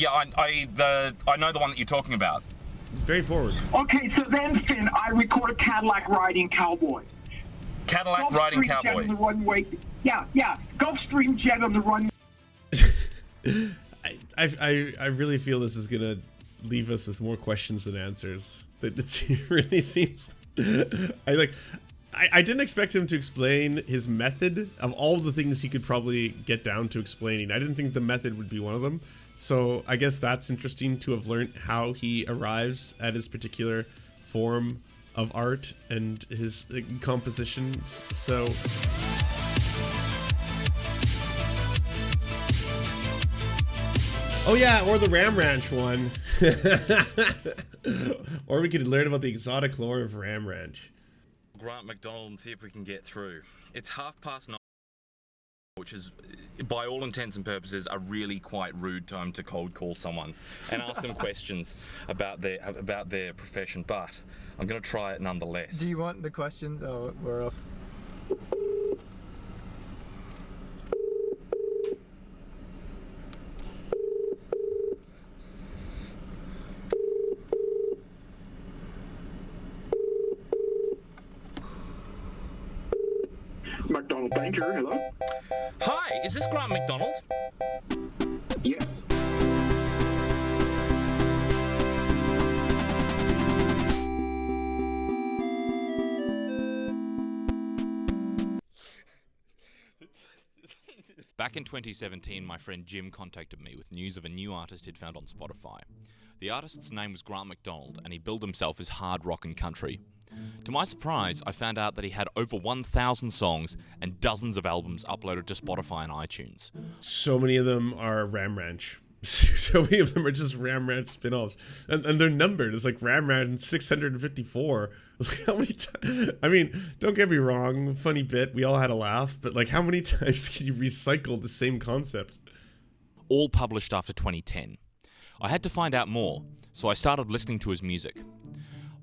Yeah, I know the one that you're talking about. It's very forward. Okay, so then, Finn, I record a Cadillac riding cowboy. Cadillac riding cowboy. On the runway. Yeah. Gulfstream jet on the runway. I really feel this is gonna leave us with more questions than answers. It really seems. I didn't expect him to explain his method of all the things he could probably get down to explaining. I didn't think the method would be one of them. So I guess that's interesting to have learned how he arrives at his particular form of art and his compositions. So oh yeah, or the Ram Ranch one. Or we could learn about the exotic lore of Ram Ranch. Grant Macdonald and see if we can get through. It's 9:30, which is, by all intents and purposes, a really quite rude time to cold call someone and ask them questions about their profession. But I'm going to try it nonetheless. Do you want the questions? Oh, we're off. Macdonald Banker, hello? Hi, is this Grant Macdonald? Yes. Back in 2017, my friend Jim contacted me with news of a new artist he'd found on Spotify. The artist's name was Grant Macdonald, and he billed himself as hard rock and country. To my surprise, I found out that he had over 1,000 songs and dozens of albums uploaded to Spotify and iTunes. So many of them are Ram Ranch. So many of them are just Ram Ranch spin-offs. And they're numbered. It's like Ram Ranch 654. It's like, how many times? I mean, don't get me wrong, funny bit, we all had a laugh, but like how many times can you recycle the same concept? All published after 2010. I had to find out more, so I started listening to his music.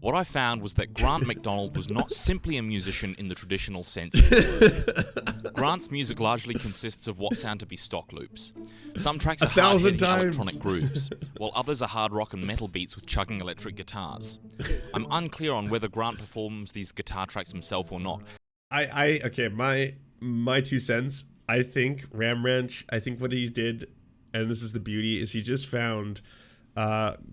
What I found was that Grant Macdonald was not simply a musician in the traditional sense of the word. Grant's music largely consists of what sound to be stock loops. Some tracks are hard-hitting electronic grooves, while others are hard rock and metal beats with chugging electric guitars. I'm unclear on whether Grant performs these guitar tracks himself or not. Okay, my 2 cents, I think Ram Ranch, I think what he did, and this is the beauty, is he just found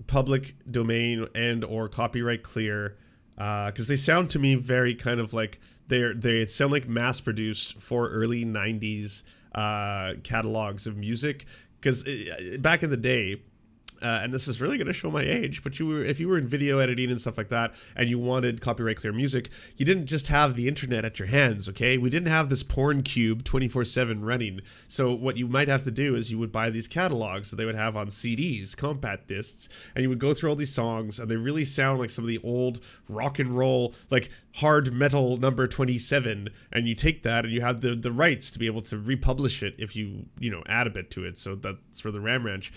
public domain and or copyright clear, because they sound to me very kind of like they sound like mass produced for early 90s catalogs of music, because back in the day, and this is really going to show my age, but if you were in video editing and stuff like that, and you wanted copyright clear music, you didn't just have the internet at your hands, okay? We didn't have this porn cube 24/7 running. So what you might have to do is you would buy these catalogs that they would have on CDs, compact discs, and you would go through all these songs, and they really sound like some of the old rock and roll, like hard metal number 27, and you take that and you have the rights to be able to republish it if you add a bit to it. So that's for the Ram Ranch.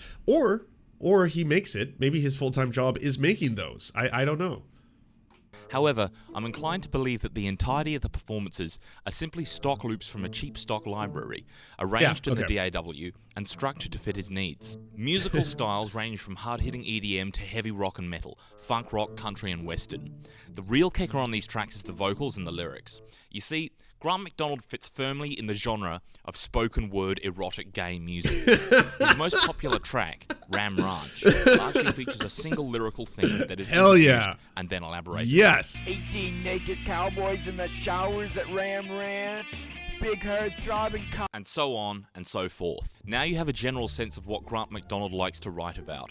Or he makes it. Maybe his full-time job is making those. I don't know. However, I'm inclined to believe that the entirety of the performances are simply stock loops from a cheap stock library, arranged in the DAW and structured to fit his needs. Musical styles range from hard-hitting EDM to heavy rock and metal, funk rock, country and western. The real kicker on these tracks is the vocals and the lyrics. You see, Grant Macdonald fits firmly in the genre of spoken word erotic gay music. His most popular track, Ram Ranch, largely features a single lyrical theme that is introduced and then elaborated. Yes. 18 naked cowboys in the showers at Ram Ranch. Big herd throbbing and so on and so forth. Now you have a general sense of what Grant Macdonald likes to write about.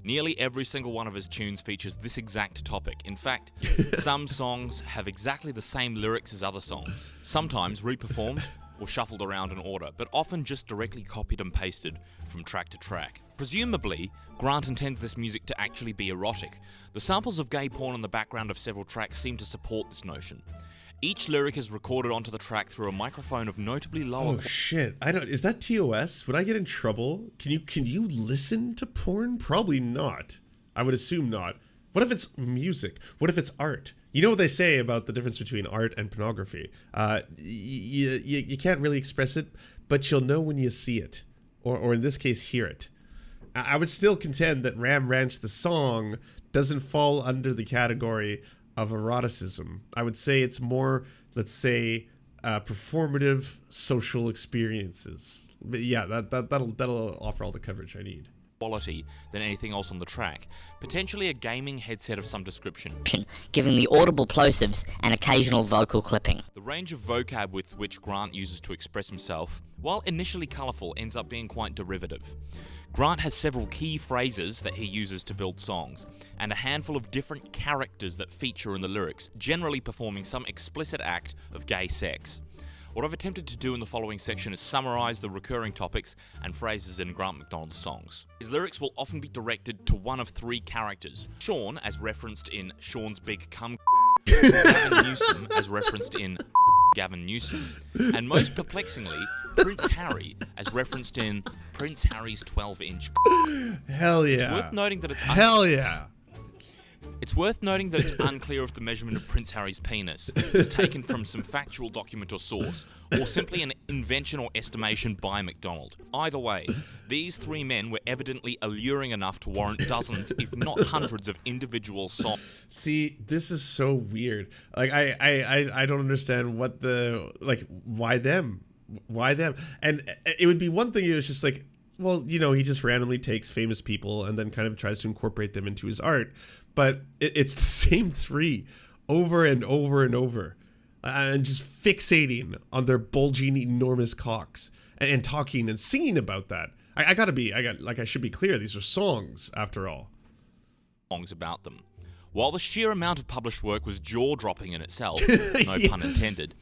Nearly every single one of his tunes features this exact topic. In fact, some songs have exactly the same lyrics as other songs, sometimes reperformed or shuffled around in order, but often just directly copied and pasted from track to track. Presumably, Grant intends this music to actually be erotic. The samples of gay porn in the background of several tracks seem to support this notion. Each lyric is recorded onto the track through a microphone of notably lower... Oh shit, is that TOS? Would I get in trouble? Can you listen to porn? Probably not. I would assume not. What if it's music? What if it's art? You know what they say about the difference between art and pornography? You can't really express it, but you'll know when you see it. Or in this case, hear it. I would still contend that Ram Ranch, the song, doesn't fall under the category of eroticism. I would say it's more, let's say, performative social experiences. But yeah, that'll offer all the coverage I need. Quality than anything else on the track, potentially a gaming headset of some description, giving the audible plosives and occasional vocal clipping. The range of vocab with which Grant uses to express himself, while initially colourful, ends up being quite derivative. Grant has several key phrases that he uses to build songs, and a handful of different characters that feature in the lyrics, generally performing some explicit act of gay sex. What I've attempted to do in the following section is summarise the recurring topics and phrases in Grant Macdonald's songs. His lyrics will often be directed to one of three characters. Sean, as referenced in Sean's Big Cum, Gavin Newsom, as referenced in Gavin Newsom, and most perplexingly, Prince Harry, as referenced in Prince Harry's 12-inch. Hell yeah. It's worth noting that Hell yeah. It's worth noting that it's unclear if the measurement of Prince Harry's penis is taken from some factual document or source, or simply an invention or estimation by Macdonald. Either way, these three men were evidently alluring enough to warrant dozens, if not hundreds, of individual songs. See, this is so weird. Like, I don't understand what the, like, why them? Why them? And it would be one thing, it was just like, well, you know, he just randomly takes famous people and then kind of tries to incorporate them into his art. But it's the same three over and over and over, and just fixating on their bulging, enormous cocks and talking and singing about that. I should be clear. These are songs, after all. Songs about them. While the sheer amount of published work was jaw-dropping in itself, no pun intended.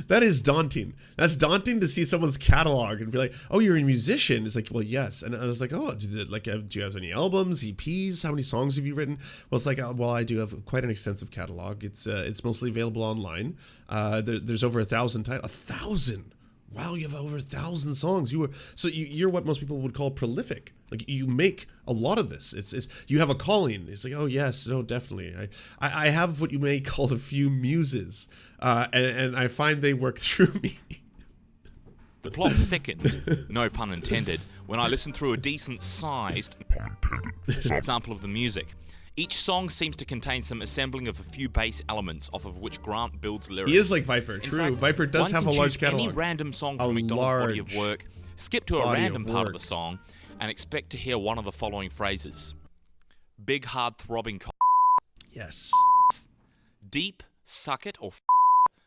That is daunting. That's daunting to see someone's catalog and be like, "Oh, you're a musician." It's like, well, yes. And I was like, "Oh, do you have any albums, EPs? How many songs have you written?" Well, it's like, well, I do have quite an extensive catalog. It's mostly available online. There's over 1,000 titles. 1,000. Wow, you have over 1,000 songs. You're what most people would call prolific. Like, you make a lot of this. It's you have a calling. It's like, oh yes, no, definitely. I have what you may call a few muses, and I find they work through me. The plot thickened, no pun intended, when I listened through a decent-sized example of the music. Each song seems to contain some assembling of a few base elements off of which Grant builds lyrics. He is like Viper, true. Fact, Viper does have a large catalog. Any random song from Macdonald's body of work, skip to a random part of the song, and expect to hear one of the following phrases. Big, hard, throbbing cock. Yes. Deep, suck it, or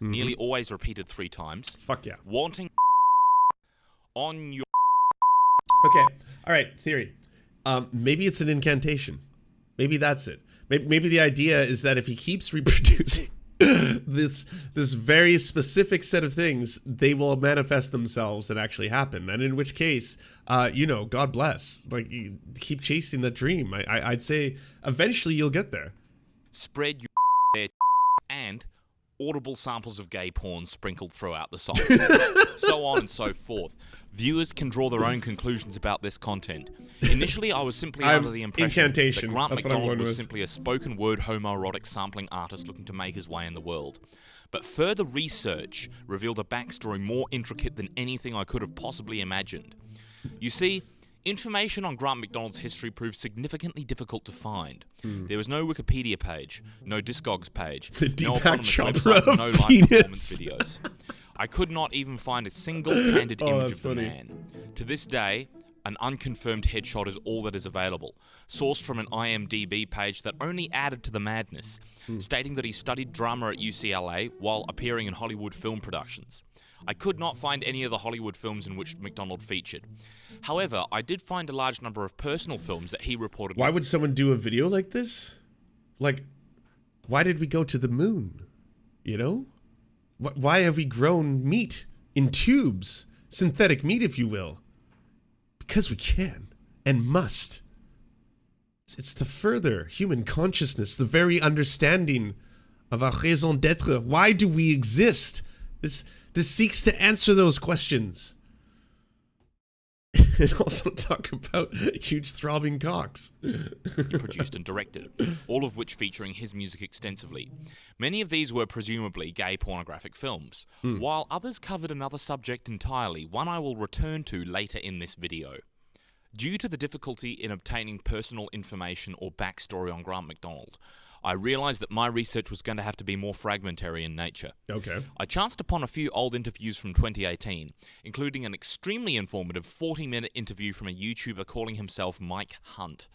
nearly always repeated 3 times. Fuck yeah. Wanting on your... Okay, all right, theory. Maybe it's an incantation. Maybe that's it. Maybe the idea is that if he keeps reproducing this very specific set of things, they will manifest themselves and actually happen. And in which case, God bless. Like, you keep chasing that dream. I'd say eventually you'll get there. Spread your there and audible samples of gay porn sprinkled throughout the song. So on and so forth. Viewers can draw their own conclusions about this content. Initially, I was simply under the impression that Grant Macdonald was simply a spoken word homoerotic sampling artist looking to make his way in the world. But further research revealed a backstory more intricate than anything I could have possibly imagined. You see, information on Grant Macdonald's history proved significantly difficult to find. There was no Wikipedia page, no Discogs page, no anonymous website, no live performance videos. I could not even find a single candid image of the man. To this day, an unconfirmed headshot is all that is available, sourced from an IMDb page that only added to the madness, stating that he studied drama at UCLA while appearing in Hollywood film productions. I could not find any of the Hollywood films in which Macdonald featured. However, I did find a large number of personal films that he reported. Why would someone do a video like this? Like, why did we go to the moon? You know? Why have we grown meat in tubes? Synthetic meat, if you will. Because we can and must. It's to further human consciousness, the very understanding of our raison d'être. Why do we exist? This seeks to answer those questions. and also talk about huge throbbing cocks. He produced and directed, all of which featuring his music extensively. Many of these were presumably gay pornographic films, while others covered another subject entirely, one I will return to later in this video. Due to the difficulty in obtaining personal information or backstory on Grant Macdonald, I realised that my research was going to have to be more fragmentary in nature. Okay. I chanced upon a few old interviews from 2018, including an extremely informative 40-minute interview from a YouTuber calling himself Mike Hunt.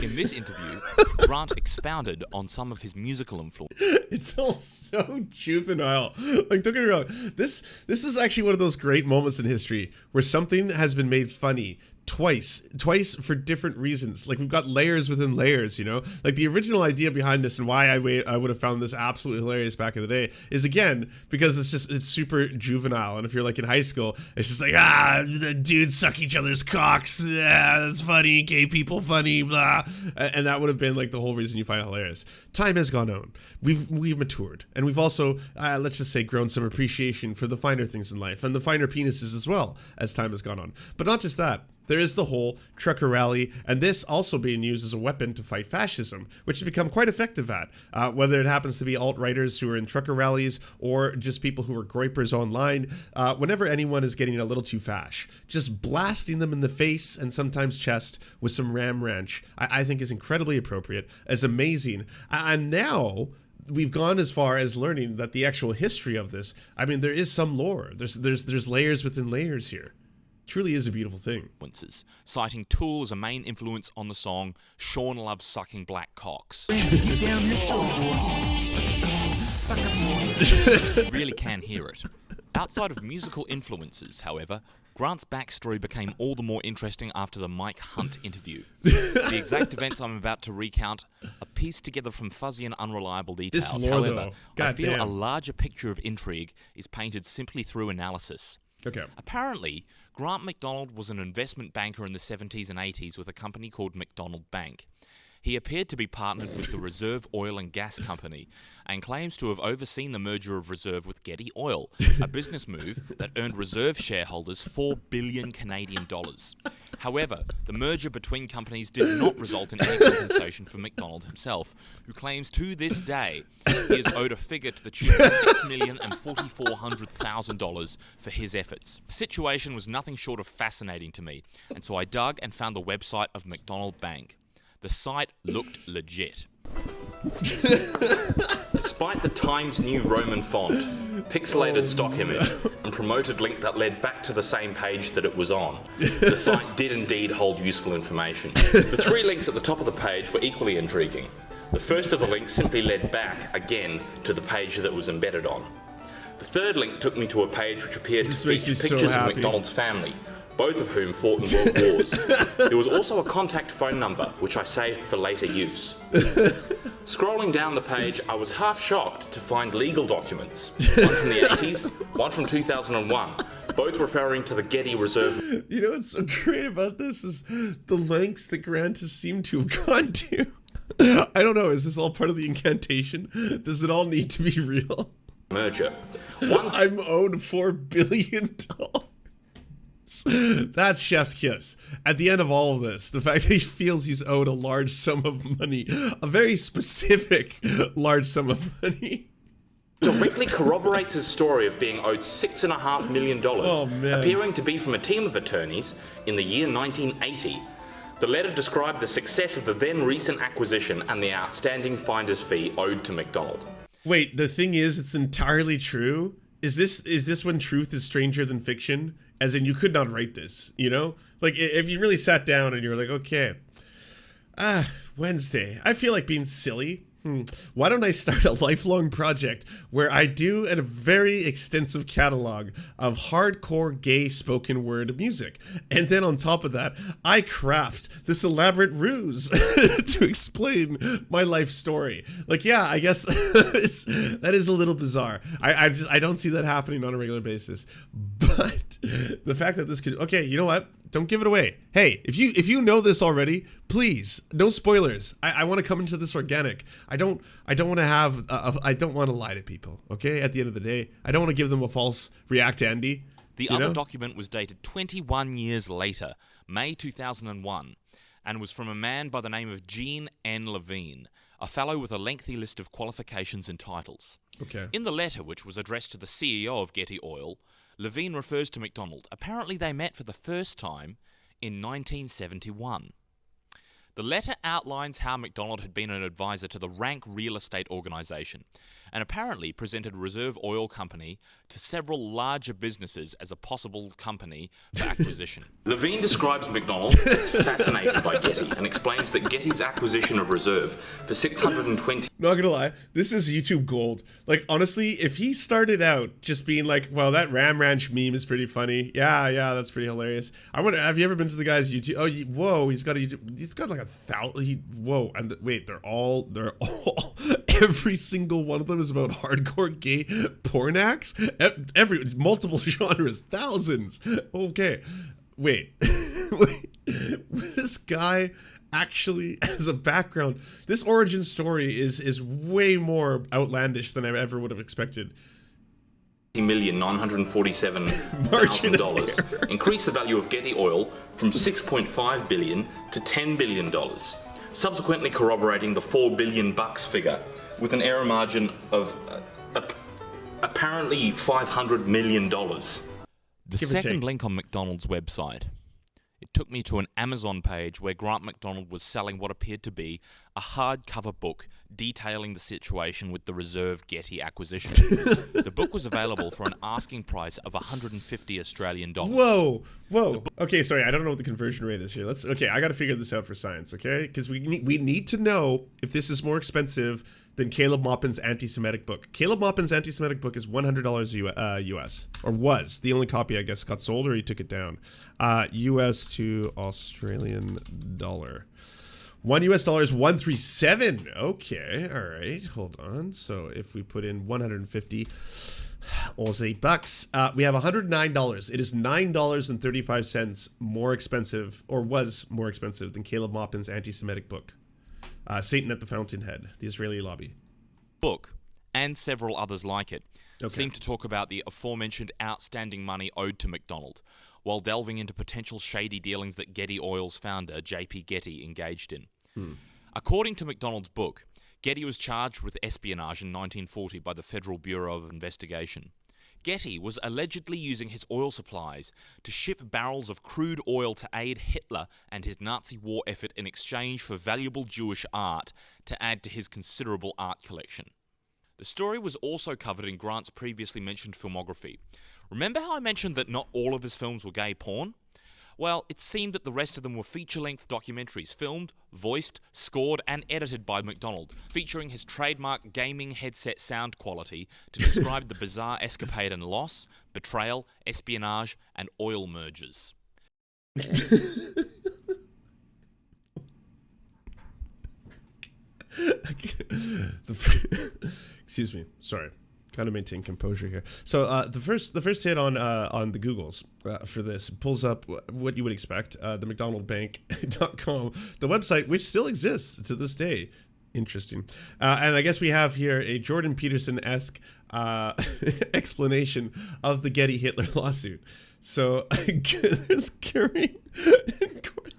In this interview, Grant expounded on some of his musical influence. It's all so juvenile. Like, don't get me wrong. This is actually one of those great moments in history where something has been made funny twice for different reasons. Like, we've got layers within layers, you know? Like, the original idea behind this and why I would have found this absolutely hilarious back in the day is, again, because it's super juvenile. And if you're, like, in high school, it's just like, the dudes suck each other's cocks. Yeah, that's funny. Gay people funny, blah. And that would have been, like, the whole reason you find it hilarious. Time has gone on. We've matured. And we've also, let's just say, grown some appreciation for the finer things in life and the finer penises as well as time has gone on. But not just that. There is the whole trucker rally, and this also being used as a weapon to fight fascism, which has become quite effective at, whether it happens to be alt-righters who are in trucker rallies or just people who are groypers online. Whenever anyone is getting a little too fash, just blasting them in the face and sometimes chest with some Ram Ranch, I think is incredibly appropriate, is amazing. And now we've gone as far as learning that the actual history of this, I mean, there is some lore. There's layers within layers here. Truly is a beautiful thing. Citing Tool as a main influence on the song Sean Loves Sucking Black Cocks. Really can hear it. Outside of musical influences, however, Grant's backstory became all the more interesting after the Mike Hunt interview. The exact events I'm about to recount are pieced together from fuzzy and unreliable details. However, I feel a larger picture of intrigue is painted simply through analysis. Okay. Apparently, Grant Macdonald was an investment banker in the 70s and 80s with a company called Macdonald Bank. He appeared to be partnered with the Reserve Oil and Gas Company and claims to have overseen the merger of Reserve with Getty Oil, a business move that earned Reserve shareholders $4 billion Canadian dollars. However, the merger between companies did not result in any compensation for Macdonald himself, who claims to this day he is owed a figure to the tune of $6,400,000 for his efforts. The situation was nothing short of fascinating to me, and so I dug and found the website of Macdonald Bank. The site looked legit. Despite the Times new Roman font, pixelated stock image, and promoted link that led back to the same page that it was on, the site did indeed hold useful information. The three links at the top of the page were equally intriguing. The first of the links simply led back, again, to the page that it was embedded on. The third link took me to a page which appeared to feature pictures of Macdonald's family, both of whom fought in world wars. There was also a contact phone number, which I saved for later use. Scrolling down the page, I was half shocked to find legal documents. One from the 80s, one from 2001, both referring to the Getty Reserve. You know what's so great about this is the lengths that Grant has seemed to have gone to. I don't know, is this all part of the incantation? Does it all need to be real? Merger. I'm owed $4 billion. That's chef's kiss. At the end of all of this, the fact that he feels he's owed a large sum of money, a very specific large sum of money, directly corroborates his story of being owed $6.5 million, appearing to be from a team of attorneys in the year 1980. The letter described the success of the then recent acquisition and the outstanding finder's fee owed to Macdonald. Wait, the thing is, it's entirely true? Is this when truth is stranger than fiction? As in, you could not write this, you know? Like, if you really sat down and you were like, okay, Wednesday, I feel like being silly. Why don't I start a lifelong project where I do a very extensive catalog of hardcore gay spoken word music, and then on top of that, I craft this elaborate ruse to explain my life story. Like, yeah, I guess that is a little bizarre. I don't see that happening on a regular basis. But the fact that this could, okay, you know what? Don't give it away. Hey, if you know this already, please, no spoilers. I want to come into this organic. I don't want to have I don't want to lie to people. Okay, at the end of the day, I don't want to give them a false react to Andy. The other document was dated 21 years later, May 2001, and was from a man by the name of Jean N. Levine, a fellow with a lengthy list of qualifications and titles. Okay. In the letter, which was addressed to the CEO of Getty Oil, Levine refers to Macdonald. Apparently they met for the first time in 1971. The letter outlines how Macdonald had been an advisor to the Rank Real Estate Organisation and apparently presented Reserve Oil Company to several larger businesses as a possible company for acquisition. Levine describes Macdonald as fascinated by Getty and explains that Getty's acquisition of Reserve for $620... Not gonna lie, this is YouTube gold. Like, honestly, if he started out just being like, well, that Ram Ranch meme is pretty funny. Yeah, that's pretty hilarious. I wonder, have you ever been to the guy's YouTube? Oh, whoa, he's got like 1,000. Whoa, and wait, they're all, every single one of them is about hardcore gay porn acts. Multiple genres, thousands. Okay, wait. This guy actually has a background. This origin story is way more outlandish than I ever would have expected. $947,000 increased the value of Getty Oil from $6.5 billion to $10 billion, subsequently corroborating the $4 billion figure with an error margin of apparently $500 million. The second link on Macdonald's website, it took me to an Amazon page where Grant Macdonald was selling what appeared to be a hardcover book detailing the situation with the Reserve Getty acquisition. The book was available for an asking price of 150 Australian dollars. Whoa. Okay, sorry, I don't know what the conversion rate is here. I got to figure this out for science, okay? Because we need to know if this is more expensive than Caleb Maupin's anti-Semitic book. Caleb Maupin's anti-Semitic book is $100 US, or was. The only copy, I guess, got sold or he took it down. US to Australian dollar. $1 US is 137. Okay, all right, hold on. So if we put in 150 Aussie bucks, we have $109. It is $9.35 more expensive, or was more expensive than Caleb Maupin's anti-Semitic book. Satan at the Fountainhead, the Israeli lobby. Book, and several others like it, seem to talk about the aforementioned outstanding money owed to Macdonald, while delving into potential shady dealings that Getty Oil's founder, J.P. Getty, engaged in. According to Macdonald's book, Getty was charged with espionage in 1940 by the Federal Bureau of Investigation. Getty was allegedly using his oil supplies to ship barrels of crude oil to aid Hitler and his Nazi war effort in exchange for valuable Jewish art to add to his considerable art collection. The story was also covered in Grant's previously mentioned filmography. Remember how I mentioned that not all of his films were gay porn? Well, it seemed that the rest of them were feature-length documentaries filmed, voiced, scored, and edited by Macdonald, featuring his trademark gaming headset sound quality to describe the bizarre escapade and loss, betrayal, espionage, and oil mergers. Excuse me, sorry. Kind of maintain composure here. So the first hit on the Googles for this pulls up what you would expect, the McDonaldBank.com, the website which still exists to this day. Interesting. And I guess we have here a Jordan Peterson-esque explanation of the Getty Hitler lawsuit. So there's Gary and Gordon.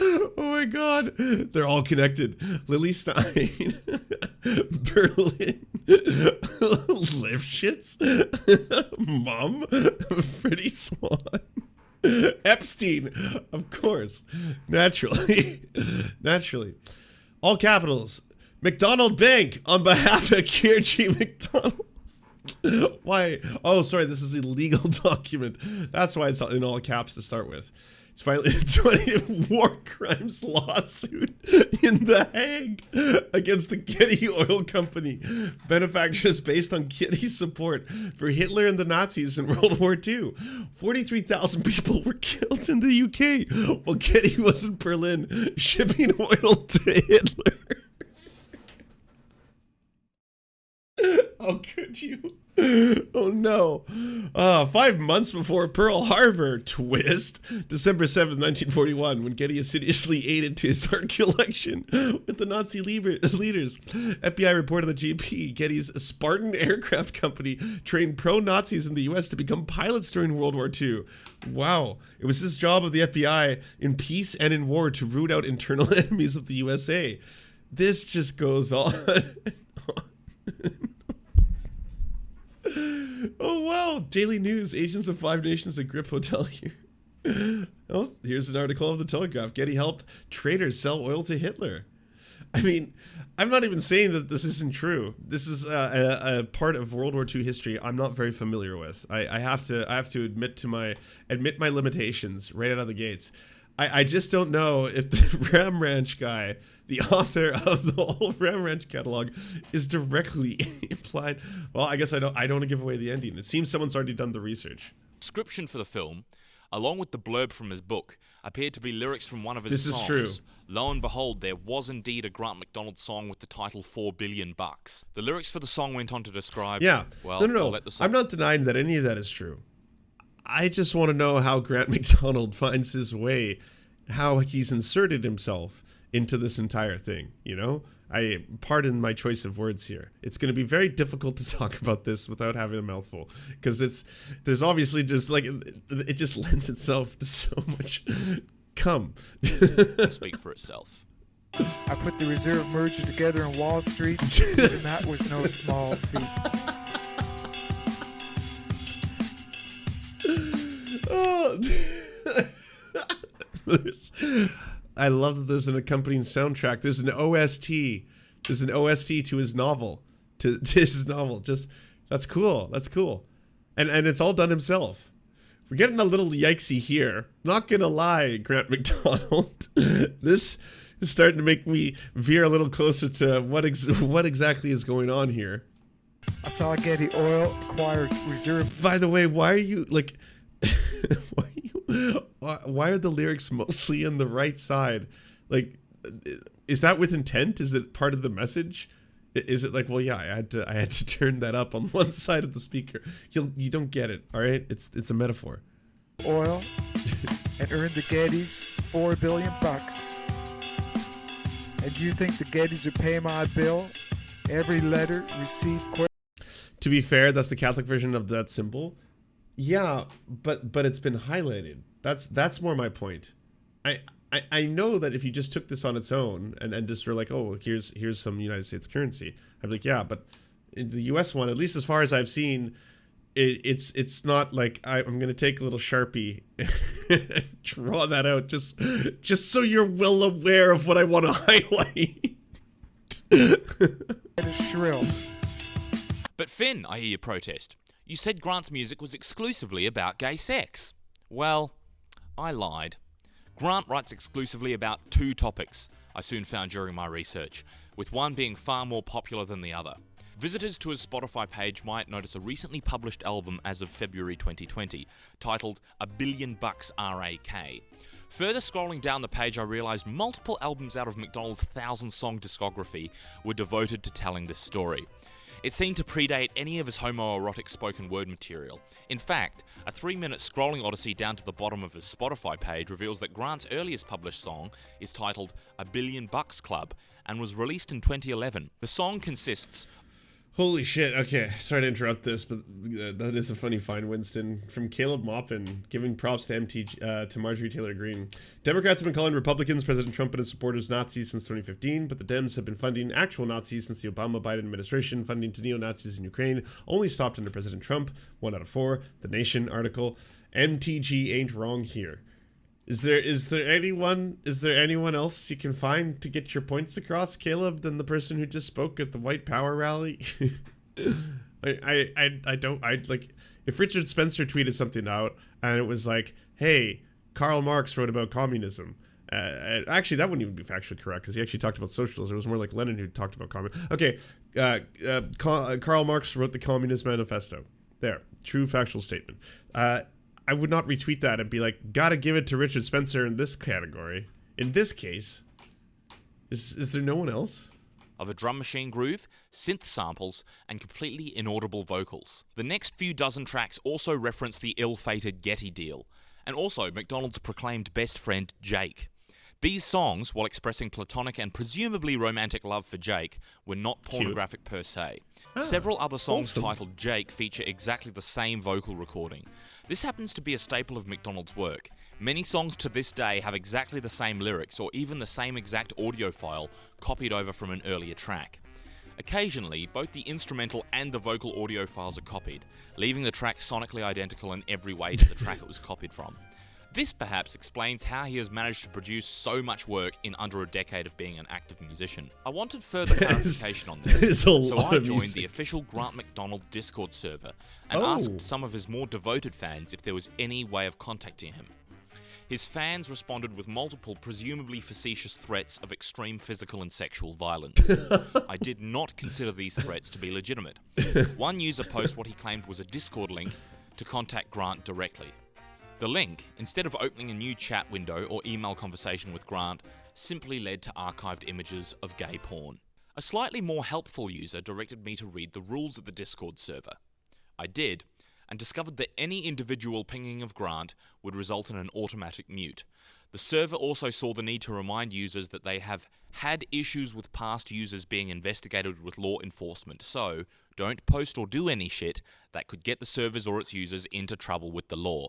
Oh my God, they're all connected. Lily Stein, Berlin, Lifshitz, Mom, Freddie Swan, Epstein, of course, naturally, all capitals. Macdonald Bank on behalf of Keir G. Macdonald. Why? Oh, sorry, this is a legal document. That's why it's in all caps to start with. It's finally a 20th war crimes lawsuit in The Hague against the Getty Oil Company, benefactors based on Getty's support for Hitler and the Nazis in World War II. 43,000 people were killed in the UK while Getty was in Berlin shipping oil to Hitler. How could you? Oh no. 5 months before Pearl Harbor, twist, December 7th, 1941, when Getty assiduously aided to his art collection with the Nazi leaders. FBI reported that GP, Getty's Spartan Aircraft Company, trained pro-Nazis in the US to become pilots during World War II. Wow. It was this job of the FBI in peace and in war to root out internal enemies of the USA. This just goes on. Oh wow, Daily News, agents of 5 nations at Grip Hotel here. Oh, here's an article of the Telegraph. Getty helped traders sell oil to Hitler. I mean, I'm not even saying that this isn't true. This is a part of World War II history I'm not very familiar with. I have to admit my limitations right out of the gates. I just don't know if the Ram Ranch guy, the author of the whole Ram Ranch catalog, is directly implied. Well, I guess I don't want to give away the ending. It seems someone's already done the research. Description for the film, along with the blurb from his book, appeared to be lyrics from one of his songs. This is true. Lo and behold, there was indeed a Grant Macdonald song with the title $4 billion. The lyrics for the song went on to describe. Yeah. Well, No. I'm not denying that any of that is true. I just want to know how Grant Macdonald finds his way, how he's inserted himself into this entire thing, you know? I pardon my choice of words here. It's going to be very difficult to talk about this without having a mouthful, because there's obviously just like, it just lends itself to so much cum. Speak for itself. I put the reserve merger together in Wall Street, and that was no small feat. I love that there's an accompanying soundtrack. There's an OST. There's an OST to his novel. To his novel. Just, that's cool. That's cool. And it's all done himself. We're getting a little yikesy here. Not gonna lie, Grant Macdonald. This is starting to make me veer a little closer to what exactly is going on here. I saw Getty Oil acquired reserve. By the way, why are you like? Why are the lyrics mostly on the right side? Like, is that with intent? Is it part of the message? Is it like, well, yeah, I had to turn that up on one side of the speaker. You don't get it, all right? It's a metaphor. Oil and earned the Gettys $4 billion. And you think the Gettys are paying my bill? Every letter received. To be fair, that's the Catholic version of that symbol. Yeah, but it's been highlighted. That's more my point. I know that if you just took this on its own and just were like, oh, here's some United States currency, I'd be like, yeah, but in the US one, at least as far as I've seen, it's not like I'm gonna take a little Sharpie and draw that out just so you're well aware of what I want to highlight. It is shrill. But Finn, I hear you protest. You said Grant's music was exclusively about gay sex. Well, I lied. Grant writes exclusively about 2 topics I soon found during my research, with one being far more popular than the other. Visitors to his Spotify page might notice a recently published album as of February 2020, titled $1 billion RAK. Further scrolling down the page, I realised multiple albums out of Macdonald's 1,000-song discography were devoted to telling this story. It seemed to predate any of his homoerotic spoken word material. In fact, a 3-minute scrolling odyssey down to the bottom of his Spotify page reveals that Grant's earliest published song is titled $1 Billion Club and was released in 2011. The song consists... Holy shit, okay, sorry to interrupt this, but that is a funny find, Winston. From Caleb Maupin, giving props to Marjorie Taylor Greene. Democrats have been calling Republicans, President Trump and his supporters Nazis since 2015, but the Dems have been funding actual Nazis since the Obama-Biden administration. Funding to neo-Nazis in Ukraine only stopped under President Trump. 1 out of 4. The Nation article. MTG ain't wrong here. Is there anyone else you can find to get your points across, Caleb, than the person who just spoke at the White Power rally? I don't like, if Richard Spencer tweeted something out and it was like, hey, Karl Marx wrote about communism. Actually, that wouldn't even be factually correct because he actually talked about socialism. It was more like Lenin who talked about communism. Okay, Karl Marx wrote the Communist Manifesto. There, true factual statement. I would not retweet that and be like, gotta give it to Richard Spencer in this category. In this case, is there no one else? of a drum machine groove, synth samples, and completely inaudible vocals. The next few dozen tracks also reference the ill-fated Getty deal, and also Macdonald's proclaimed best friend, Jake. These songs, while expressing platonic and presumably romantic love for Jake, were not pornographic per se. Several other songs titled Jake feature exactly the same vocal recording. This happens to be a staple of Macdonald's work. Many songs to this day have exactly the same lyrics or even the same exact audio file copied over from an earlier track. Occasionally, both the instrumental and the vocal audio files are copied, leaving the track sonically identical in every way to the track it was copied from. This perhaps explains how he has managed to produce so much work in under a decade of being an active musician. I wanted further clarification on this, so I joined the official Grant Macdonald Discord server and asked some of his more devoted fans if there was any way of contacting him. His fans responded with multiple, presumably facetious threats of extreme physical and sexual violence. I did not consider these threats to be legitimate. One user posted what he claimed was a Discord link to contact Grant directly. The link, instead of opening a new chat window or email conversation with Grant, simply led to archived images of gay porn. A slightly more helpful user directed me to read the rules of the Discord server. I did, and discovered that any individual pinging of Grant would result in an automatic mute. The server also saw the need to remind users that they have had issues with past users being investigated with law enforcement, so don't post or do any shit that could get the servers or its users into trouble with the law.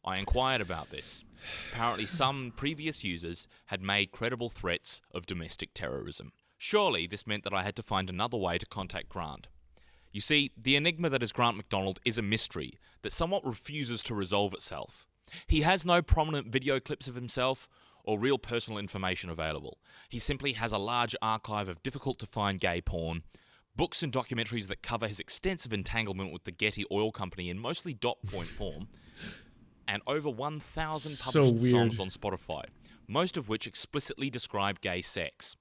I inquired about this. Apparently some previous users had made credible threats of domestic terrorism. Surely this meant that I had to find another way to contact Grant. You see, the enigma that is Grant Macdonald is a mystery that somewhat refuses to resolve itself. He has no prominent video clips of himself or real personal information available. He simply has a large archive of difficult-to-find gay porn, books and documentaries that cover his extensive entanglement with the Getty oil company in mostly dot point form, and over 1,000 published songs on Spotify, most of which explicitly describe gay sex.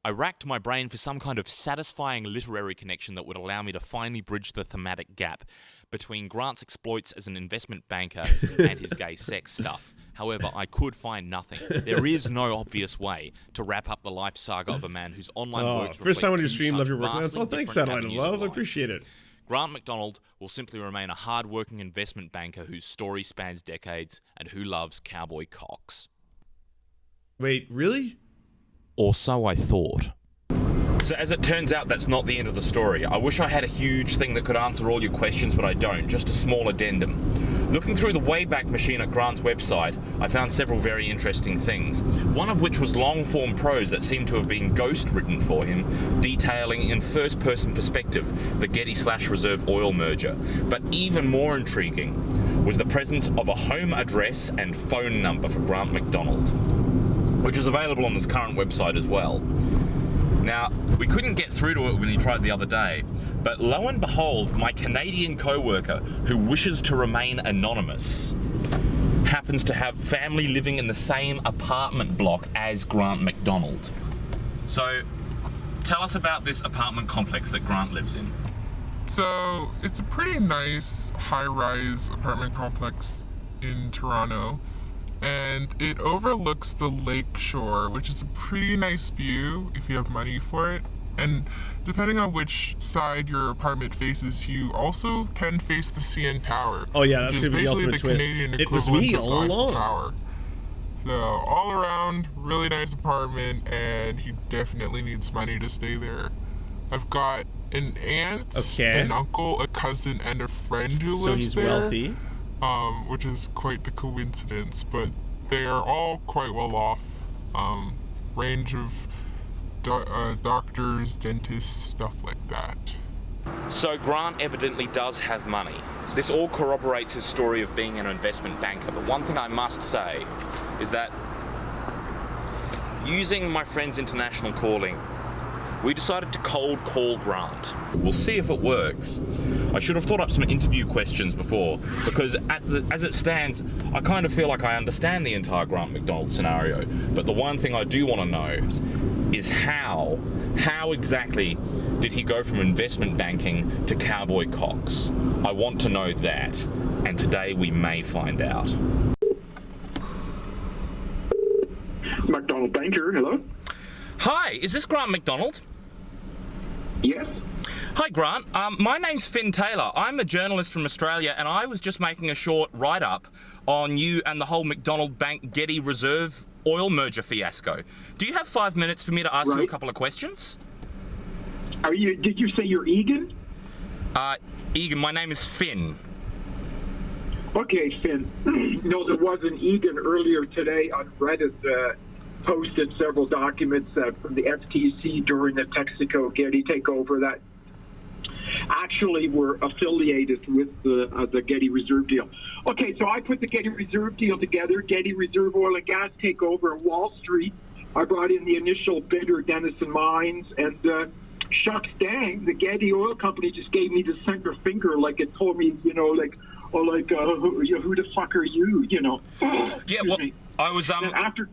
I racked my brain for some kind of satisfying literary connection that would allow me to finally bridge the thematic gap between Grant's exploits as an investment banker and his gay sex stuff. However, I could find nothing. There is no obvious way to wrap up the life saga of a man whose online works first time on your stream, love your work. Oh, thanks, Satellite of Love. I appreciate it. Grant Macdonald will simply remain a hard-working investment banker whose story spans decades and who loves cowboy cocks. Wait, really? Or so I thought. So as it turns out, that's not the end of the story. I wish I had a huge thing that could answer all your questions, but I don't. Just a small addendum. Looking through the Wayback Machine at Grant's website, I found several very interesting things. One of which was long-form prose that seemed to have been ghost-written for him, detailing in first-person perspective the Getty/Reserve oil merger. But even more intriguing was the presence of a home address and phone number for Grant Macdonald, which is available on his current website as well. Now, we couldn't get through to it when he tried the other day, but lo and behold, my Canadian co-worker, who wishes to remain anonymous, happens to have family living in the same apartment block as Grant Macdonald. So, tell us about this apartment complex that Grant lives in. So, it's a pretty nice high-rise apartment complex in Toronto. And it overlooks the lake shore, which is a pretty nice view if you have money for it. And depending on which side your apartment faces, you also can face the CN Tower. Oh yeah, that's gonna be the ultimate twist. It was me all along. Tower. So all around, really nice apartment, and he definitely needs money to stay there. I've got an aunt, an uncle, a cousin, and a friend who lives there. So he's wealthy. Which is quite the coincidence, but they are all quite well off. Range of doctors, dentists, stuff like that. So Grant evidently does have money. This all corroborates his story of being an investment banker, but one thing I must say is that using my friend's international calling, we decided to cold call Grant. We'll see if it works. I should have thought up some interview questions before, because as it stands, I kind of feel like I understand the entire Grant Macdonald scenario. But the one thing I do want to know is how exactly did he go from investment banking to cowboy cocks? I want to know that, and today we may find out. Macdonald Banker, hello? Hi, is this Grant Macdonald? Yes. Hi, Grant. My name's Finn Taylor. I'm a journalist from Australia, and I was just making a short write-up on you and the whole Macdonald Bank Getty Reserve oil merger fiasco. Do you have 5 minutes for me to ask you a couple of questions? Did you say you're Egan? Egan, my name is Finn. Okay, Finn. No, there was an Egan earlier today on Reddit posted several documents from the FTC during the Texaco Getty takeover that actually were affiliated with the Getty Reserve deal. Okay, so I put the Getty Reserve deal together, Getty Reserve Oil and Gas takeover on Wall Street. I brought in the initial bidder, Denison Mines, and shucks dang, the Getty Oil Company just gave me the center finger, like it told me, who the fuck are you, Yeah, well, I was then after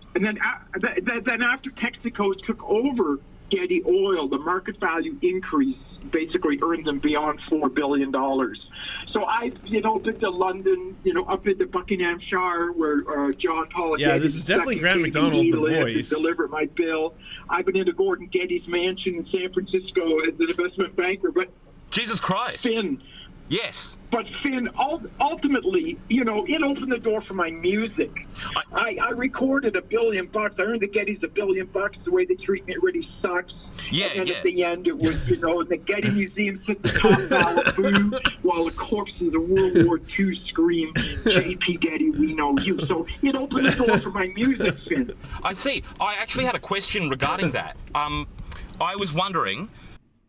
Texaco took over Getty Oil, the market value increase basically earned them beyond $4 billion. So I, been to London, up into Buckinghamshire where John Paul. Yeah, this is definitely Grant Macdonald, the voice. Deliver my bill. I've been into Gordon Getty's mansion in San Francisco as an investment banker, but Jesus Christ. Finn. Yes. But Finn, ultimately, it opened the door for my music. I recorded $1 billion. I earned the Gettys $1 billion. The way they treat me, it really sucks. Yeah, and at the end, it was, the Getty Museum sits atop Malibu while the corpses of World War II scream, J.P. Getty, we know you. So it opened the door for my music, Finn. I see. I actually had a question regarding that. I was wondering...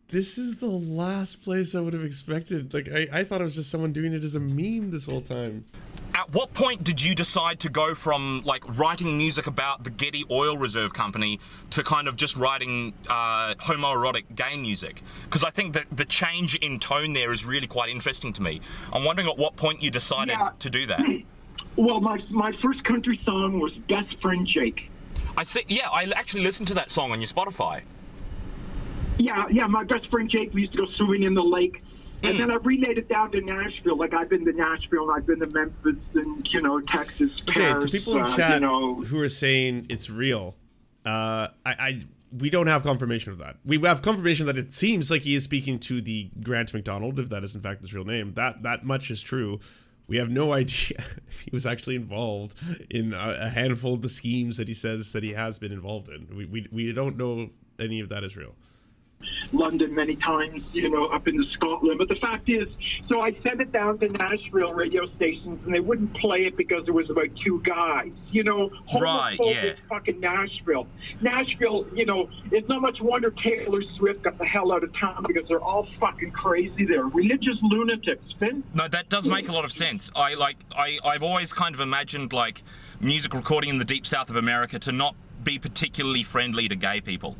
This is the last place I would have expected. Like, I thought it was just someone doing it as a meme this whole time. At what point did you decide to go from, writing music about the Getty Oil Reserve Company to kind of just writing homoerotic gay music? Because I think that the change in tone there is really quite interesting to me. I'm wondering at what point you decided to do that. Well, my first country song was Best Friend Jake. I see. Yeah, I actually listened to that song on your Spotify. Yeah, my best friend Jake, we used to go swimming in the lake. And then I relayed it down to Nashville. Like, I've been to Nashville, and I've been to Memphis, and, Texas, Paris. Okay, to people in chat who are saying it's real, we don't have confirmation of that. We have confirmation that it seems like he is speaking to the Grant Macdonald, if that is in fact his real name. That much is true. We have no idea if he was actually involved in a handful of the schemes that he says that he has been involved in. We don't know if any of that is real. London many times, up into Scotland. But the fact is, so I sent it down to Nashville radio stations, and they wouldn't play it because it was about two guys. Homophobic fucking Nashville. Nashville, it's not much wonder Taylor Swift got the hell out of town because they're all fucking crazy there. Religious lunatics, Finn. No, that does make a lot of sense. I've always kind of imagined, music recording in the deep south of America to not be particularly friendly to gay people.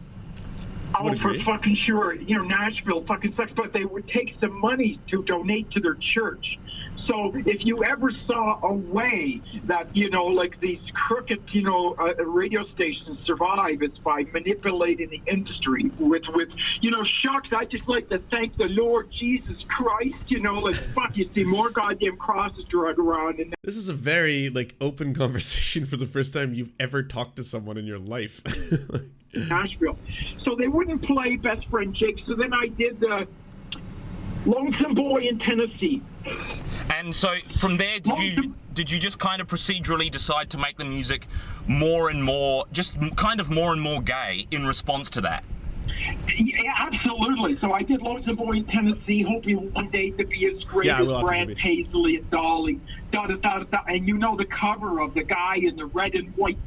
Oh, for fucking sure. Nashville fucking sucks, but they would take some money to donate to their church. So if you ever saw a way that, these crooked, radio stations survive, it's by manipulating the industry with shucks, I just like to thank the Lord Jesus Christ, fuck, you see more goddamn crosses drug around. And this is a very, open conversation for the first time you've ever talked to someone in your life. Nashville. So they wouldn't play Best Friend Jake, so then I did the Lonesome Boy in Tennessee. And so from there, did you just kind of procedurally decide to make the music more and more gay in response to that? Yeah, absolutely. So I did Lonesome Boy in Tennessee, hoping one day to be as great as Brad Paisley and Dolly. And the cover of the guy in the red and white,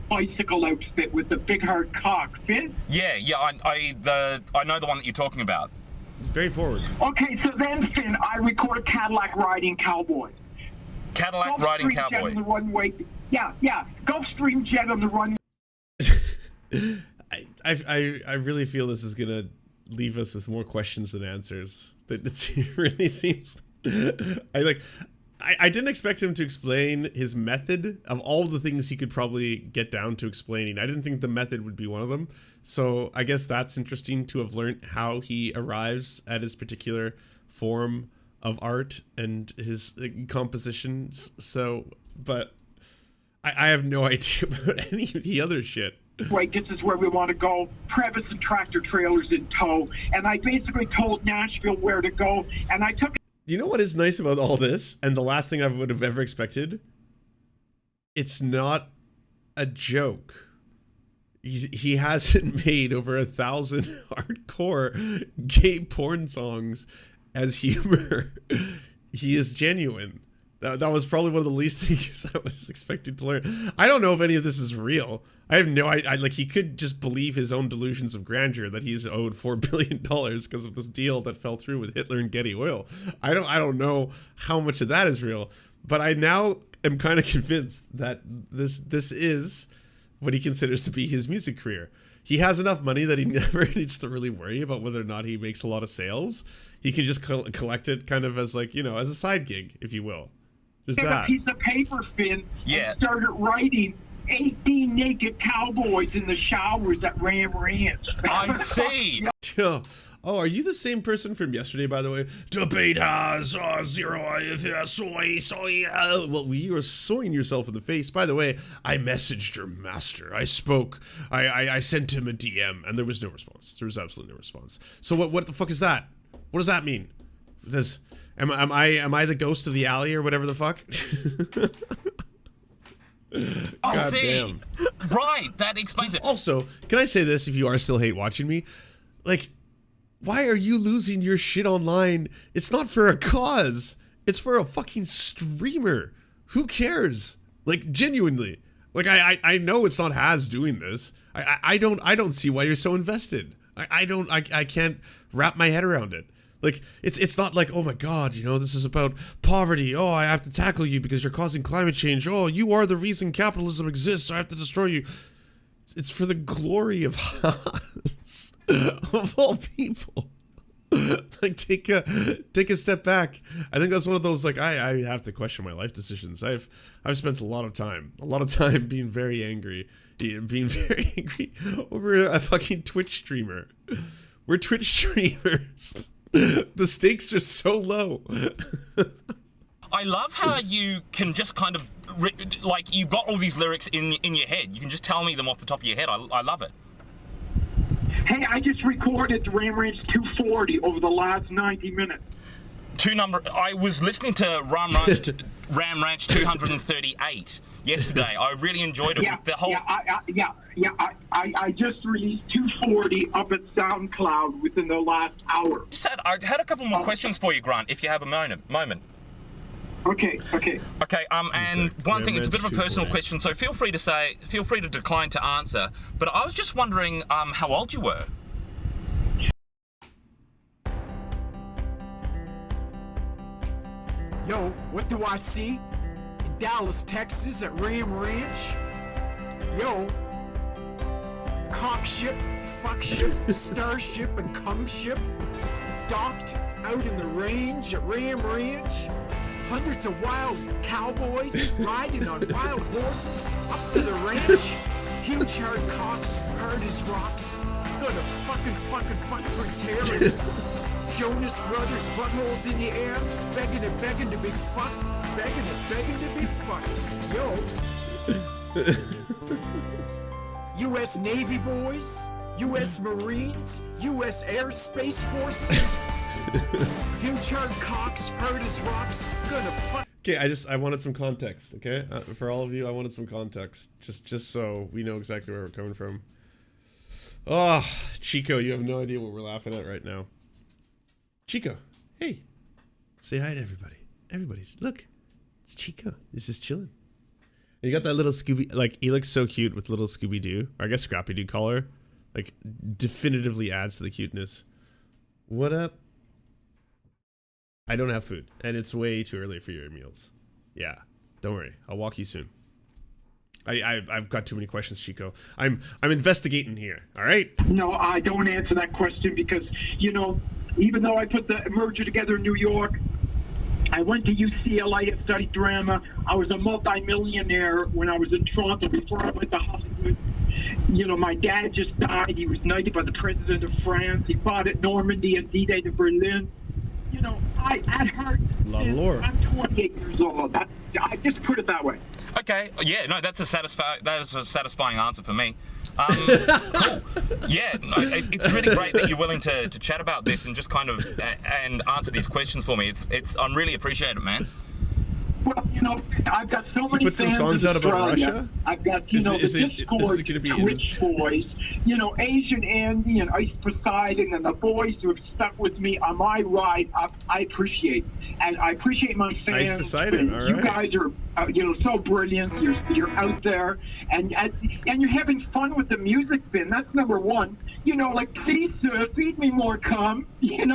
bicycle outfit with the big hard cock, Finn? Yeah, I know the one that you're talking about. It's very forward. Okay, so then, Finn, I recorded Cadillac Riding Cowboy. Cadillac Riding Cowboy. On the runway. Yeah. Gulfstream jet on the runway. I really feel this is gonna leave us with more questions than answers. It really seems. I didn't expect him to explain his method of all the things he could probably get down to explaining. I didn't think the method would be one of them. So I guess that's interesting to have learned how he arrives at his particular form of art and his compositions. So, but I have no idea about any of the other shit. Wait, this is where we want to go. Previs and tractor trailers in tow. And I basically told Nashville where to go. And I took... You know what is nice about all this? And the last thing I would have ever expected? It's not a joke. He hasn't made over 1,000 hardcore gay porn songs as humor. He is genuine. That was probably one of the least things I was expecting to learn. I don't know if any of this is real. I have no idea. Like, he could just believe his own delusions of grandeur that he's owed $4 billion because of this deal that fell through with Hitler and Getty Oil. I don't know how much of that is real, but I now am kind of convinced that this is what he considers to be his music career. He has enough money that he never needs to really worry about whether or not he makes a lot of sales. He can just collect it kind of as, like, you know, as a side gig, if you will. Just that. A piece of paper, Finn, Yeah. and started writing 18 naked cowboys in the showers at Ram Ranch. I see. Oh, are you the same person from yesterday, by the way? Debate has zero soy. Well, you are soying yourself in the face. By the way, I messaged your master. I spoke. I sent him a DM, and there was no response. There was absolutely no response. So what the fuck is that? What does that mean? Am I the ghost of the alley or whatever the fuck? I'll see. Damn. Right, that explains it. Also, can I say this if you are still hate watching me? Like, why are you losing your shit online? It's not for a cause. It's for a fucking streamer. Who cares? Like, genuinely. Like, I know it's not Haz doing this. I don't see why you're so invested. I can't wrap my head around it. Like, it's not like, oh my god, you know, this is about poverty. Oh, I have to tackle you because you're causing climate change. Oh, you are the reason capitalism exists. I have to destroy you. It's for the glory of Haas, of all people. Like, take a step back. I think that's one of those, like, I have to question my life decisions. I've spent a lot of time being very angry over a fucking Twitch streamer. We're Twitch streamers. The stakes are so low. I love how you can just kind of, like, you've got all these lyrics in your head. You can just tell me them off the top of your head. I love it. Hey, I just recorded Ram Ranch 240 over the last 90 minutes. I was listening to Ram Ranch 238 yesterday. I really enjoyed it. I just released 240 up at SoundCloud within the last hour. I had a couple more questions for you, Grant, if you have a moment. Okay. And one thing, it's a bit of a personal question, so feel free to decline to answer. But I was just wondering how old you were. Yo, what do I see? In Dallas, Texas at Ram Ranch? Yo, cock ship, fuck ship, starship, and cum ship docked out in the range at Ram Ranch. Hundreds of wild cowboys riding on wild horses up to the ranch. Huge hard cocks, hard as rocks. Gonna fuck Prince Harry. Jonas Brothers buttholes in the air, begging to be fucked, begging to be fucked. Yo. U.S. Navy boys, U.S. Marines, U.S. Air Space Forces. Huge hard cocks, hard as rocks, gonna fuck. Okay, I wanted some context, okay? For all of you, I wanted some context. Just so we know exactly where we're coming from. Oh, Chico, you have no idea what we're laughing at right now. Chico, hey, say hi to everybody. Look, it's Chico. He's just chilling. And you got that little Scooby, like, he looks so cute with little Scooby-Doo, or I guess Scrappy-Doo collar. Like, definitively adds to the cuteness. What up? I don't have food, and it's way too early for your meals. Yeah, don't worry. I'll walk you soon. I've got too many questions, Chico. I'm investigating here, all right? No, I don't answer that question because, you know, even though I put the merger together in New York, I went to UCLA and studied drama. I was a multi-millionaire when I was in Toronto before I went to Hollywood. You know, my dad just died. He was knighted by the president of France. He fought at Normandy and D-Day to Berlin. You know, at heart, I'm 28 years old. I just put it that way. Okay, yeah, no, that's a satisfying answer for me. Cool. Yeah, it's really great that you're willing to chat about this and just kind of and answer these questions for me. I'm really appreciate it, man. Well, I've got so many put some fans songs in out about Australia. Russia? I've got, Is the it Discord gonna be Twitch boys, Asian Andy and Ice Poseidon and the boys who have stuck with me on my ride up. I appreciate. And I appreciate my fans. Ice Poseidon, all You right. guys are, so brilliant. You're out there, and you're having fun with the music, Finn. That's number one. Please, feed me more cum. Yeah,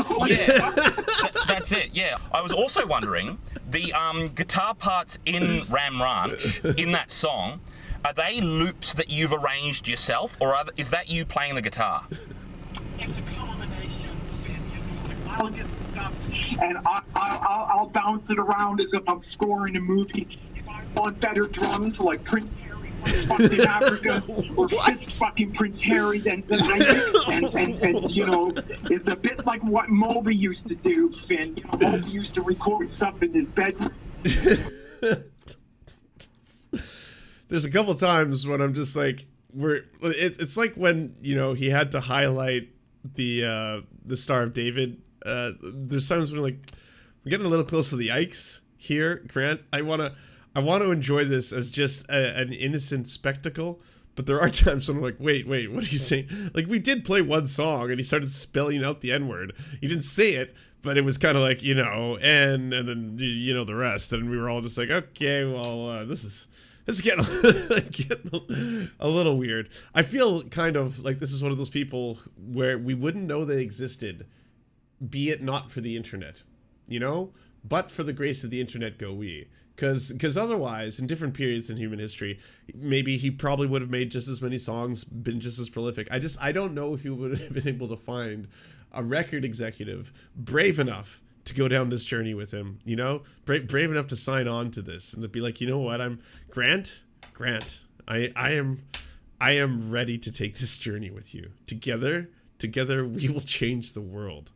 that's it. Yeah, I was also wondering the guitar parts in Ram Ranch in that song. Are they loops that you've arranged yourself, or is that you playing the guitar? It's a combination. I'll get stuff, and I'll bounce it around as if I'm scoring a movie. If I want better drums, like Prince Harry fucked in Africa, or Fitz fucking Prince Harry, then I mix, and it's a bit like what Moby used to do, Finn. Moby used to record stuff in his bedroom. There's a couple times when I'm just like, it's like when he had to highlight the Star of David. There's times when we're getting a little close to the Ikes here, Grant. I wanna enjoy this as just an innocent spectacle, but there are times when I'm like, wait, what are you saying? Like, we did play one song and he started spelling out the N-word. He didn't say it, but it was kind of like, and then the rest, and we were all just like, okay, well, this is getting a little weird. I feel kind of like this is one of those people where we wouldn't know they existed, be it not for the internet, but for the grace of the internet go we. Because otherwise, in different periods in human history, maybe he probably would have made just as many songs, been just as prolific. I don't know if he would have been able to find a record executive brave enough to go down this journey with him, brave enough to sign on to this and to be like, what, I'm Grant, I am ready to take this journey with you. Together we will change the world.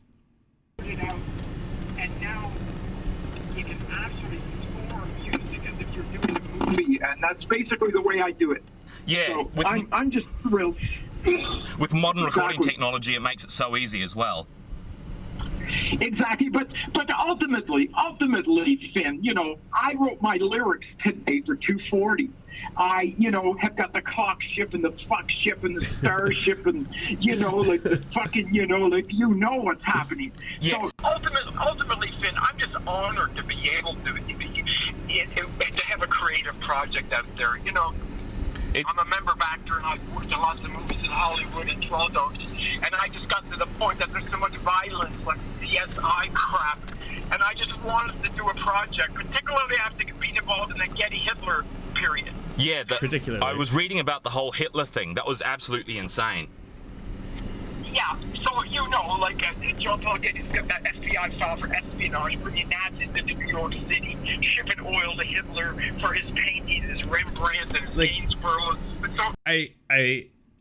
And now you can actually score music as if you're doing a movie, and that's basically the way I do it. Yeah, so I'm just thrilled. With modern recording technology, it makes it so easy as well. Exactly, but ultimately, Finn, I wrote my lyrics today for 240. I, have got the cock ship and the fuck ship and the starship and, the fucking, what's happening. Yes. So ultimately, Finn, I'm just honored to be able to have a creative project out there, I'm a member of actor, and I've worked in lots of movies in Hollywood and Toronto, and I just got to the point that there's so much violence, like CSI crap, and I just wanted to do a project, particularly after being involved in the Getty Hitler period. Yeah, particularly. I was reading about the whole Hitler thing. That was absolutely insane. Yeah, so John Paul Getty's got that FBI file for espionage, bringing Nazis into New York City, shipping oil to Hitler for his paintings, his Rembrandt and Gainsborough. So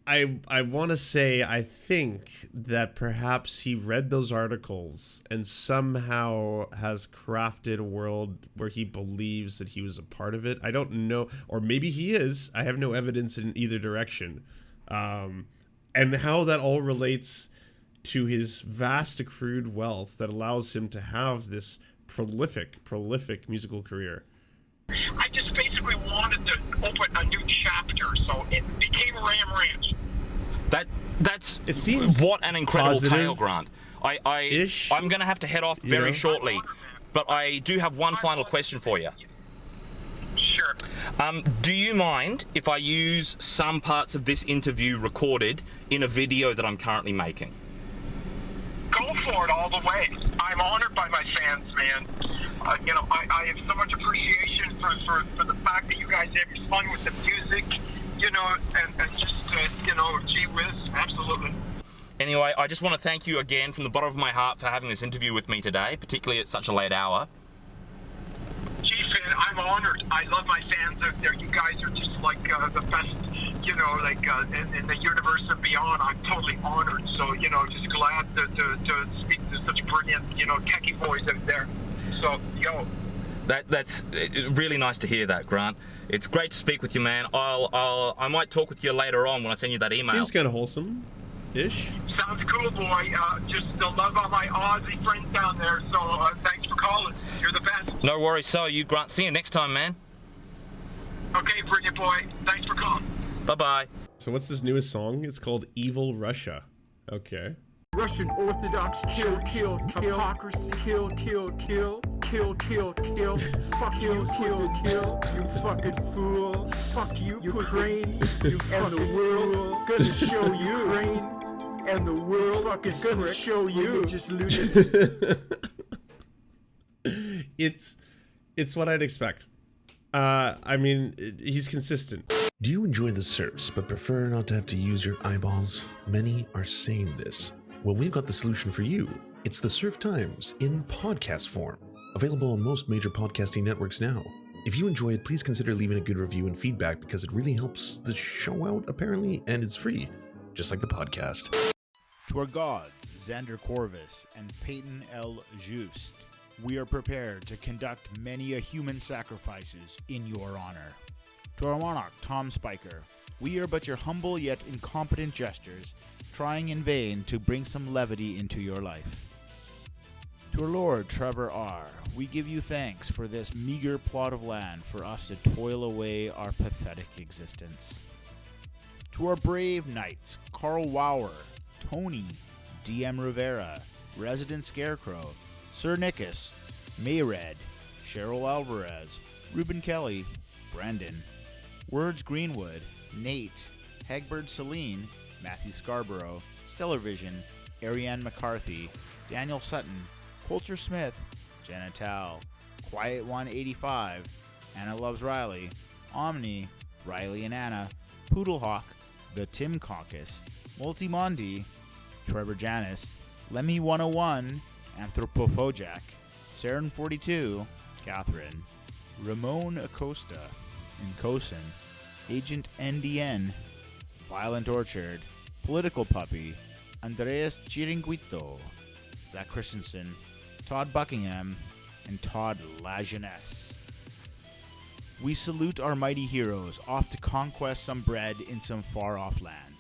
I want to say I think that perhaps he read those articles and somehow has crafted a world where he believes that he was a part of it. I don't know, or maybe he is. I have no evidence in either direction. And how that all relates to his vast accrued wealth that allows him to have this prolific musical career. I just basically wanted to open a new chapter, so it became Ram Ranch. It seems what an incredible positive, tale, Grant. I'm going to have to head off very shortly, but I do have one final question for you. Sure. Do you mind if I use some parts of this interview recorded in a video that I'm currently making? Go for it all the way. I'm honored by my fans, man. I have so much appreciation for the fact that you guys have fun with the music, and just, gee whiz, absolutely. Anyway, I just want to thank you again from the bottom of my heart for having this interview with me today, particularly at such a late hour. Gee, Finn, I'm honored. I love my fans out there. You guys are just like the best, in the universe and beyond. I'm totally honored. So, just glad to speak to such brilliant, techie boys out there. So, That's really nice to hear that, Grant. It's great to speak with you, man. I might talk with you later on when I send you that email. Seems kind of wholesome-ish. Sounds cool, boy. Just love all my Aussie friends down there, so thanks for calling. You're the best. No worries, so are you, Grant. See you next time, man. Okay, brilliant, boy. Thanks for calling. Bye-bye. So what's this newest song? It's called Evil Russia. Okay. Russian Orthodox kill, hypocrisy, kill, fuck you, kill, you fucking fool, fuck you, Ukraine, you and the world, gonna show you, Ukraine, and the world, fucking gonna show you, just looted. It's what I'd expect. I mean, he's consistent. Do you enjoy the Serfs but prefer not to have to use your eyeballs? Many are saying this. Well, we've got the solution for you. It's the Serf Times in podcast form. Available on most major podcasting networks now. If you enjoy it, please consider leaving a good review and feedback because it really helps the show out, apparently, and it's free, just like the podcast. To our gods, Xander Corvus and Peyton L. Just, we are prepared to conduct many a human sacrifices in your honor. To our monarch, Tom Spiker, we are but your humble yet incompetent jesters, trying in vain to bring some levity into your life. To our Lord Trevor R., we give you thanks for this meager plot of land for us to toil away our pathetic existence. To our brave knights, Carl Wauer, Tony, D.M. Rivera, Resident Scarecrow, Sir Nickus, Mayred, Cheryl Alvarez, Ruben Kelly, Brandon, Words Greenwood, Nate, Hagbird Celine, Matthew Scarborough, Stellar Vision, Ariane McCarthy, Daniel Sutton, Coulter Smith, Jenna Tal, Quiet 185, Anna Loves Riley, Omni, Riley and Anna, Poodlehawk, The Tim Caucus, Multimondi, Trevor Janis, Lemmy 101, Anthropophojak, Saren 42, Catherine, Ramon Acosta, Nkosin, Agent NDN, Violent Orchard, Political Puppy, Andreas Chiringuito, Zach Christensen, Todd Buckingham, and Todd Lajeunesse. We salute our mighty heroes off to conquest some bread in some far-off land.